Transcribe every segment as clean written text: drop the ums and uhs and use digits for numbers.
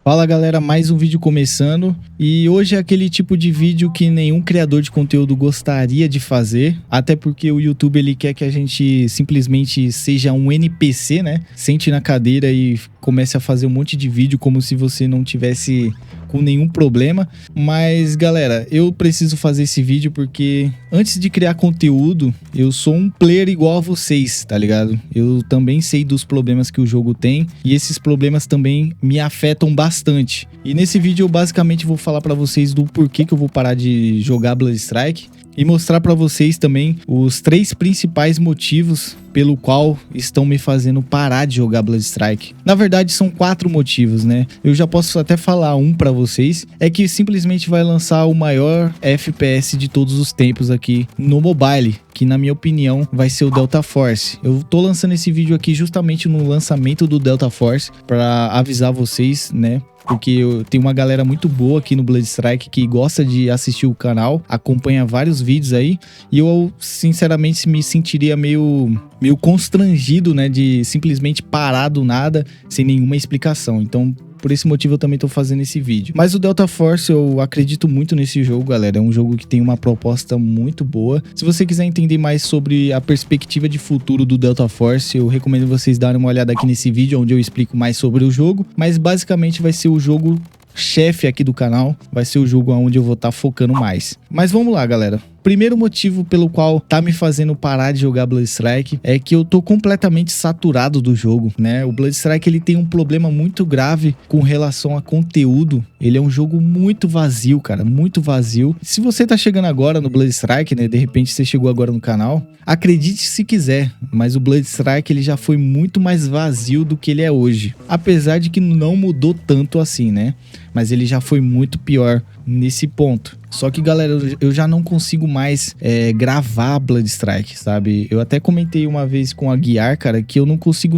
Fala galera, mais um vídeo começando e hoje é aquele tipo de vídeo que nenhum criador de conteúdo gostaria de fazer, até porque o YouTube ele quer que a gente simplesmente seja um NPC, né? Sente na cadeira e comece a fazer um monte de vídeo como se você não tivesse com nenhum problema. Mas galera, eu preciso fazer esse vídeo porque antes de criar conteúdo, eu sou um player igual a vocês, tá ligado? Eu também sei dos problemas que o jogo tem e esses problemas também me afetam bastante. E nesse vídeo eu basicamente vou falar pra vocês do porquê que eu vou parar de jogar Blood Strike e mostrar pra vocês também os 3 principais motivos pelo qual estão me fazendo parar de jogar Blood Strike. Na verdade são 4 motivos, né? Eu já posso até falar um pra vocês, é que simplesmente vai lançar o maior FPS de todos os tempos aqui no mobile, que na minha opinião vai ser o Delta Force. Eu tô lançando esse vídeo aqui justamente no lançamento do Delta Force para avisar vocês, né? Porque eu tenho uma galera muito boa aqui no Blood Strike que gosta de assistir o canal, acompanha vários vídeos aí, e eu sinceramente me sentiria meio constrangido, né, de simplesmente parar do nada sem nenhuma explicação. Então, por esse motivo eu também tô fazendo esse vídeo. Mas o Delta Force, eu acredito muito nesse jogo, galera. É um jogo que tem uma proposta muito boa. Se você quiser entender mais sobre a perspectiva de futuro do Delta Force, eu recomendo vocês darem uma olhada aqui nesse vídeo, onde eu explico mais sobre o jogo. Mas basicamente vai ser o jogo chefe aqui do canal, vai ser o jogo onde eu vou estar focando mais. Mas vamos lá, galera. Primeiro motivo pelo qual tá me fazendo parar de jogar Blood Strike é que eu tô completamente saturado do jogo, né? O Blood Strike ele tem um problema muito grave com relação a conteúdo. Ele é um jogo muito vazio, cara, muito vazio. Se você tá chegando agora no Blood Strike, né? De repente você chegou agora no canal, acredite se quiser, mas o Blood Strike ele já foi muito mais vazio do que ele é hoje. Apesar de que não mudou tanto assim, né? Mas ele já foi muito pior nesse ponto. Só que, galera, eu já não consigo mais gravar Blood Strike, sabe? Eu até comentei uma vez com a Guiar, cara, que eu não consigo...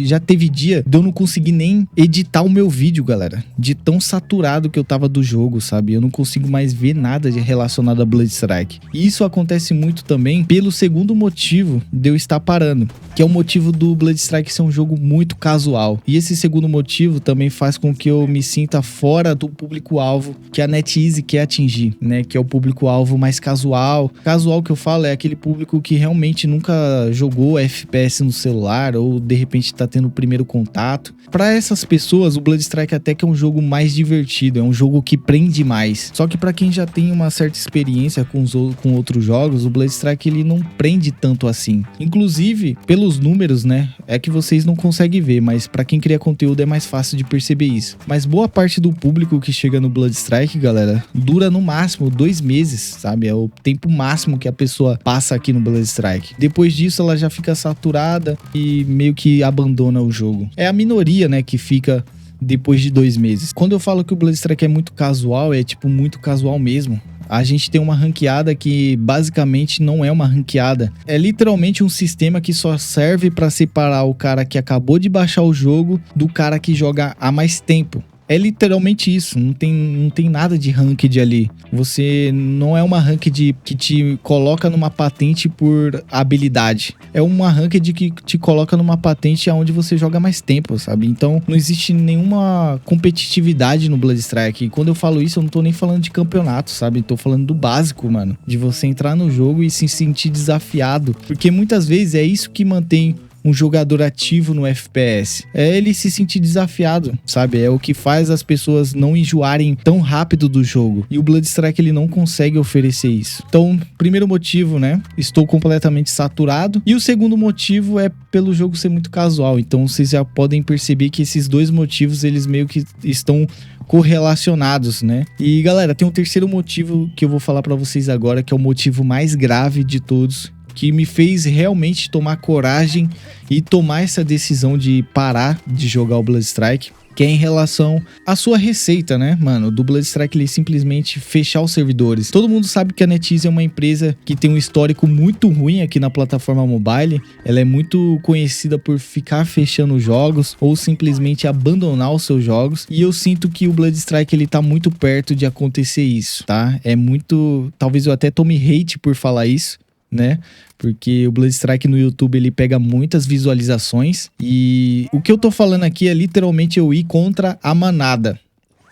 Já teve dia de eu não conseguir nem editar o meu vídeo, galera. De tão saturado que eu tava do jogo, sabe? Eu não consigo mais ver nada relacionado a Blood Strike. E isso acontece muito também pelo segundo motivo de eu estar parando, que é o motivo do Blood Strike ser um jogo muito casual. E esse segundo motivo também faz com que eu me sinta fora do público-alvo que a NetEase quer atingir, né, que é o público-alvo mais casual. Casual que eu falo é aquele público que realmente nunca jogou FPS no celular ou de repente tá tendo o primeiro contato. Para essas pessoas, o Blood Strike até que é um jogo mais divertido, é um jogo que prende mais. Só que para quem já tem uma certa experiência com outros jogos, o Blood Strike ele não prende tanto assim. Inclusive, pelos números, né, é que vocês não conseguem ver, mas para quem cria conteúdo é mais fácil de perceber isso. Mas boa parte do público que chega no Blood Strike, galera, dura no máximo 2 meses, sabe? É o tempo máximo que a pessoa passa aqui no Blood Strike. Depois disso, ela já fica saturada e meio que abandona o jogo. É a minoria, né, que fica depois de 2 meses. Quando eu falo que o Blood Strike é muito casual, é tipo muito casual mesmo. A gente tem uma ranqueada que basicamente não é uma ranqueada. É literalmente um sistema que só serve para separar o cara que acabou de baixar o jogo do cara que joga há mais tempo. É literalmente isso, não tem nada de ranked ali. Você não é uma ranked que te coloca numa patente por habilidade. É uma ranked que te coloca numa patente onde você joga mais tempo, sabe? Então não existe nenhuma competitividade no Blood Strike. E quando eu falo isso, eu não tô nem falando de campeonato, sabe? Tô falando do básico, mano. De você entrar no jogo e se sentir desafiado. Porque muitas vezes é isso que mantém um jogador ativo no FPS. É ele se sentir desafiado, sabe? É o que faz as pessoas não enjoarem tão rápido do jogo. E o Blood Strike ele não consegue oferecer isso. Então, primeiro motivo, né? Estou completamente saturado. E o segundo motivo é pelo jogo ser muito casual. Então, vocês já podem perceber que esses 2 motivos, eles meio que estão correlacionados, né? E galera, tem um terceiro motivo que eu vou falar pra vocês agora, que é o motivo mais grave de todos, que me fez realmente tomar coragem e tomar essa decisão de parar de jogar o Blood Strike, que é em relação à sua receita, né, mano? Do Blood Strike ele simplesmente fechar os servidores. Todo mundo sabe que a NetEase é uma empresa que tem um histórico muito ruim aqui na plataforma mobile. Ela é muito conhecida por ficar fechando jogos ou simplesmente abandonar os seus jogos. E eu sinto que o Blood Strike ele tá muito perto de acontecer isso, tá? É muito... Talvez eu até tome hate por falar isso, né? Porque o Blood Strike no YouTube, ele pega muitas visualizações. E o que eu tô falando aqui é literalmente eu ir contra a manada,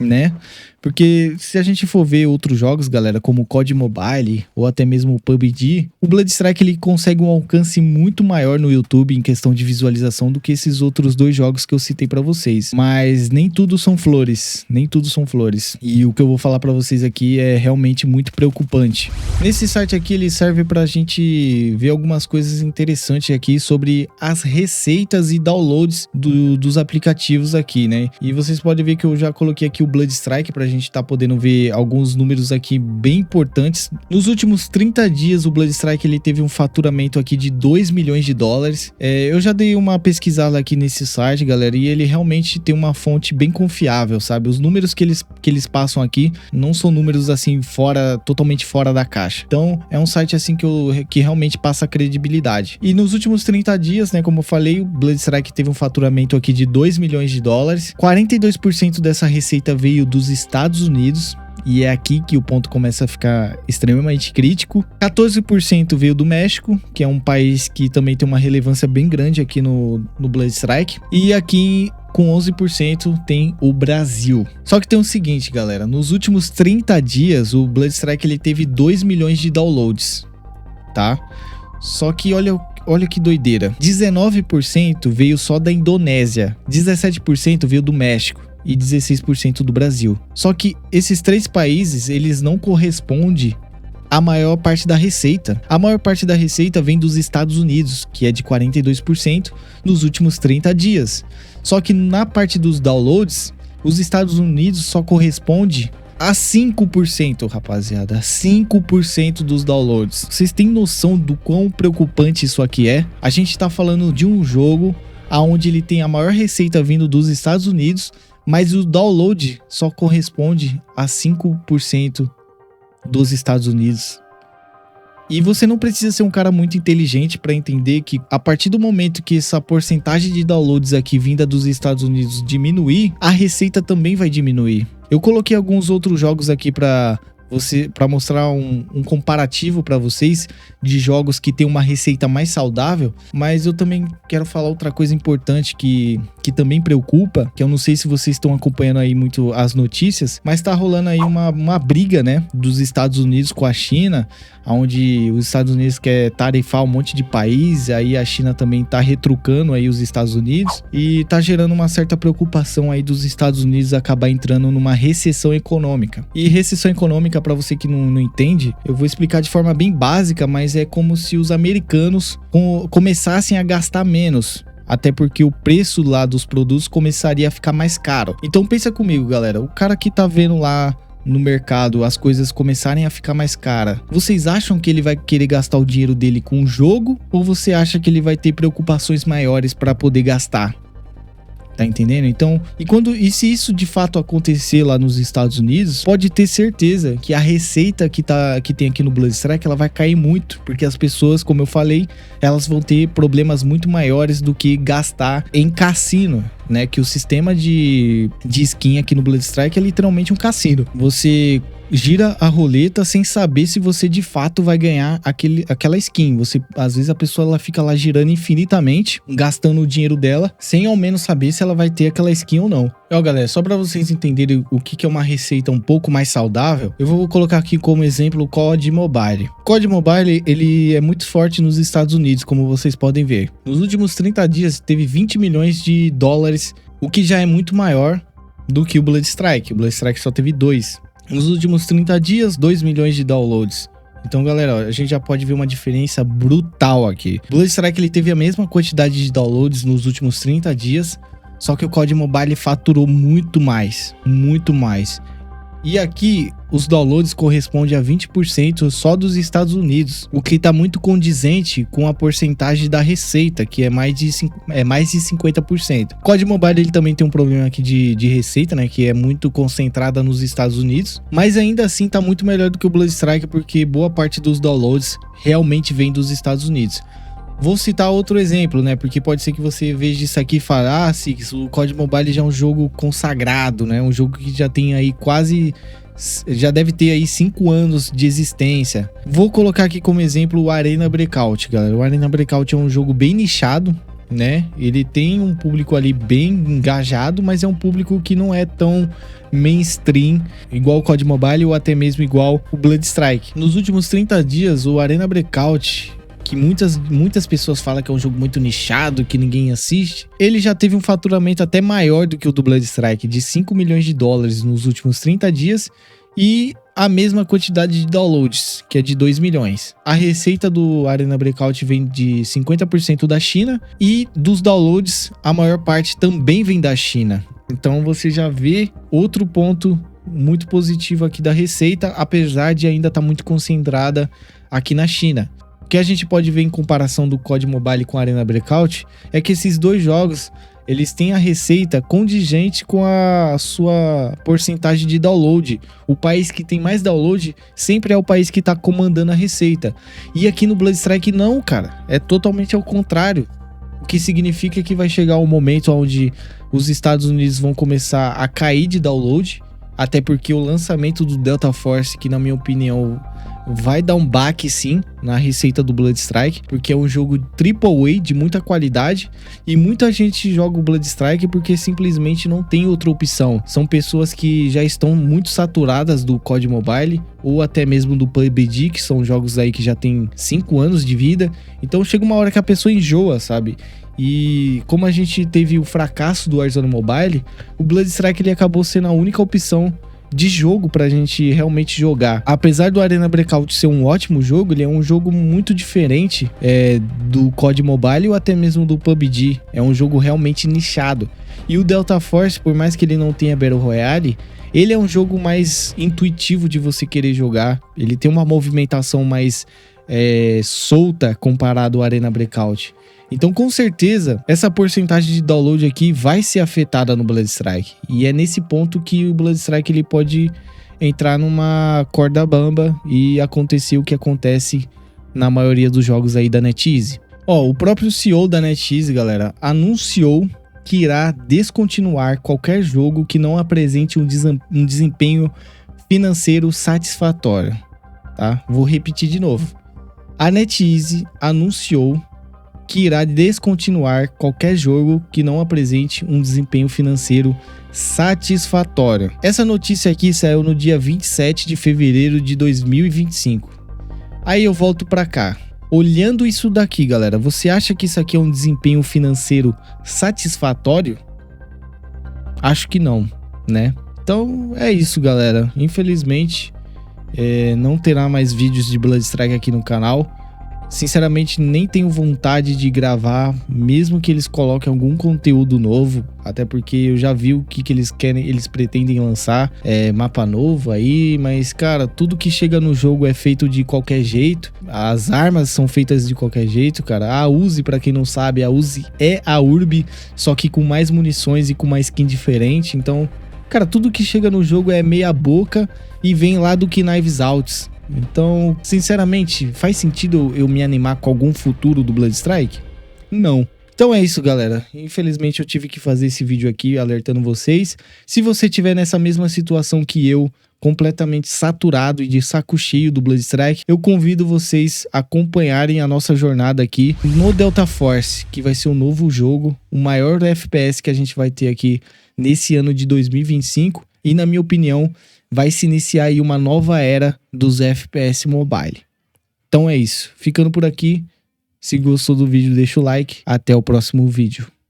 né? Porque se a gente for ver outros jogos, galera, como o COD Mobile ou até mesmo o PUBG, o Blood Strike ele consegue um alcance muito maior no YouTube em questão de visualização do que esses outros dois jogos que eu citei pra vocês. Mas nem tudo são flores, nem tudo são flores. E o que eu vou falar pra vocês aqui é realmente muito preocupante. Nesse site aqui ele serve pra gente ver algumas coisas interessantes aqui sobre as receitas e downloads dos aplicativos aqui, né? E vocês podem ver que eu já coloquei aqui o Blood Strike pra gente tá podendo ver alguns números aqui bem importantes. Nos últimos 30 dias, o Blood Strike ele teve um faturamento aqui de 2 milhões de dólares. Eu já dei uma pesquisada aqui nesse site, galera, e ele realmente tem uma fonte bem confiável, sabe? Os números que eles passam aqui não são números assim totalmente fora da caixa. Então, é um site assim que realmente passa credibilidade. E nos últimos 30 dias, né, como eu falei, o Blood Strike teve um faturamento aqui de 2 milhões de dólares. 42% dessa receita veio dos Estados Unidos, e é aqui que o ponto começa a ficar extremamente crítico. 14% veio do México, que é um país que também tem uma relevância bem grande aqui no Blood Strike, e aqui com 11% tem o Brasil. Só que tem o seguinte, galera, nos últimos 30 dias o Blood Strike ele teve 2 milhões de downloads, tá? Só que olha que doideira, 19% veio só da Indonésia, 17% veio do México e 16% do Brasil. Só que esses três países, eles não correspondem à maior parte da receita. A maior parte da receita vem dos Estados Unidos, que é de 42% nos últimos 30 dias. Só que na parte dos downloads, os Estados Unidos só corresponde a 5%, rapaziada. 5% dos downloads. Vocês têm noção do quão preocupante isso aqui é? A gente tá falando de um jogo onde ele tem a maior receita vindo dos Estados Unidos, mas o download só corresponde a 5% dos Estados Unidos. E você não precisa ser um cara muito inteligente para entender que a partir do momento que essa porcentagem de downloads aqui vinda dos Estados Unidos diminuir, a receita também vai diminuir. Eu coloquei alguns outros jogos aqui para mostrar um comparativo para vocês de jogos que tem uma receita mais saudável, mas eu também quero falar outra coisa importante que também preocupa, que eu não sei se vocês estão acompanhando aí muito as notícias, mas tá rolando aí uma briga, né, dos Estados Unidos com a China, onde os Estados Unidos quer tarifar um monte de país, aí a China também tá retrucando aí os Estados Unidos, e tá gerando uma certa preocupação aí dos Estados Unidos acabar entrando numa recessão econômica. E recessão econômica, para você que não entende, eu vou explicar de forma bem básica, mas é como se os americanos começassem a gastar menos. Até porque o preço lá dos produtos começaria a ficar mais caro. Então pensa comigo, galera. O cara que tá vendo lá no mercado as coisas começarem a ficar mais caras, vocês acham que ele vai querer gastar o dinheiro dele com o jogo? Ou você acha que ele vai ter preocupações maiores para poder gastar? Tá entendendo? Então, e se isso de fato acontecer lá nos Estados Unidos, pode ter certeza que a receita que tem aqui no Blood Strike, ela vai cair muito, porque as pessoas, como eu falei, elas vão ter problemas muito maiores do que gastar em cassino, né? Que o sistema de skin aqui no Blood Strike é literalmente um cassino. Você gira a roleta sem saber se você de fato vai ganhar aquela skin. Às vezes a pessoa ela fica lá girando infinitamente, gastando o dinheiro dela, sem ao menos saber se ela vai ter aquela skin ou não. Ó, galera, só para vocês entenderem o que é uma receita um pouco mais saudável, eu vou colocar aqui como exemplo o COD Mobile. O COD Mobile, ele é muito forte nos Estados Unidos, como vocês podem ver. Nos últimos 30 dias teve 20 milhões de dólares, o que já é muito maior do que o Blood Strike. O Blood Strike só teve 2. Nos últimos 30 dias, 2 milhões de downloads. Então, galera, ó, a gente já pode ver uma diferença brutal aqui. O Blood Strike ele teve a mesma quantidade de downloads nos últimos 30 dias, só que o COD Mobile faturou muito mais, muito mais. E aqui, os downloads correspondem a 20% só dos Estados Unidos, o que está muito condizente com a porcentagem da receita, que é mais de 50%. O COD Mobile ele também tem um problema aqui de receita, né, que é muito concentrada nos Estados Unidos, mas ainda assim está muito melhor do que o Blood Strike, porque boa parte dos downloads realmente vem dos Estados Unidos. Vou citar outro exemplo, né? Porque pode ser que você veja isso aqui e fale, ah, Six, o COD Mobile já é um jogo consagrado, né? Um jogo que já tem aí já deve ter aí 5 anos de existência. Vou colocar aqui como exemplo o Arena Breakout, galera. O Arena Breakout é um jogo bem nichado, né? Ele tem um público ali bem engajado, mas é um público que não é tão mainstream, igual o COD Mobile ou até mesmo igual o Blood Strike. Nos últimos 30 dias, o Arena Breakout, que muitas pessoas falam que é um jogo muito nichado, que ninguém assiste, ele já teve um faturamento até maior do que o do Blood Strike, de 5 milhões de dólares nos últimos 30 dias e a mesma quantidade de downloads, que é de 2 milhões. A receita do Arena Breakout vem de 50% da China e dos downloads, a maior parte também vem da China. Então você já vê outro ponto muito positivo aqui da receita, apesar de ainda estar muito concentrada aqui na China. O que a gente pode ver em comparação do COD Mobile com a Arena Breakout é que esses dois jogos, eles têm a receita condigente com a sua porcentagem de download. O país que tem mais download sempre é o país que está comandando a receita. E aqui no Blood Strike não, cara. É totalmente ao contrário. O que significa que vai chegar um momento onde os Estados Unidos vão começar a cair de download. Até porque o lançamento do Delta Force, que na minha opinião vai dar um baque sim na receita do Blood Strike, porque é um jogo AAA de muita qualidade e muita gente joga o Blood Strike porque simplesmente não tem outra opção. São pessoas que já estão muito saturadas do COD Mobile ou até mesmo do PUBG, que são jogos aí que já tem 5 anos de vida. Então chega uma hora que a pessoa enjoa, sabe? E como a gente teve o fracasso do Warzone Mobile, o Blood Strike ele acabou sendo a única opção de jogo pra gente realmente jogar. Apesar do Arena Breakout ser um ótimo jogo, ele é um jogo muito diferente do COD Mobile ou até mesmo do PUBG. É um jogo realmente nichado. E o Delta Force, por mais que ele não tenha Battle Royale, ele é um jogo mais intuitivo de você querer jogar. Ele tem uma movimentação mais solta comparado ao Arena Breakout. Então, com certeza, essa porcentagem de download aqui vai ser afetada no Blood Strike. E é nesse ponto que o Blood Strike ele pode entrar numa corda bamba e acontecer o que acontece na maioria dos jogos aí da NetEase. Ó, o próprio CEO da NetEase, galera, anunciou que irá descontinuar qualquer jogo que não apresente um desempenho financeiro satisfatório, tá? Vou repetir de novo. A NetEase anunciou que irá descontinuar qualquer jogo que não apresente um desempenho financeiro satisfatório. Essa notícia aqui saiu no dia 27 de fevereiro de 2025. Aí eu volto para cá. Olhando isso daqui, galera, você acha que isso aqui é um desempenho financeiro satisfatório? Acho que não, né? Então é isso, galera. Infelizmente, não terá mais vídeos de Blood Strike aqui no canal. Sinceramente, nem tenho vontade de gravar, mesmo que eles coloquem algum conteúdo novo, até porque eu já vi o que eles querem, eles pretendem lançar, mapa novo aí, mas cara, tudo que chega no jogo é feito de qualquer jeito, as armas são feitas de qualquer jeito, cara. A Uzi, pra quem não sabe, a Uzi é a Urb, só que com mais munições e com uma skin diferente, então, cara, tudo que chega no jogo é meia boca e vem lá do Knives Out. Então, sinceramente, faz sentido eu me animar com algum futuro do Blood Strike? Não. Então é isso, galera. Infelizmente eu tive que fazer esse vídeo aqui alertando vocês. Se você estiver nessa mesma situação que eu, completamente saturado e de saco cheio do Blood Strike, eu convido vocês a acompanharem a nossa jornada aqui no Delta Force, que vai ser um novo jogo, o maior FPS que a gente vai ter aqui nesse ano de 2025 e, na minha opinião, vai se iniciar aí uma nova era dos FPS Mobile. Então é isso. Ficando por aqui. Se gostou do vídeo, deixa o like. Até o próximo vídeo.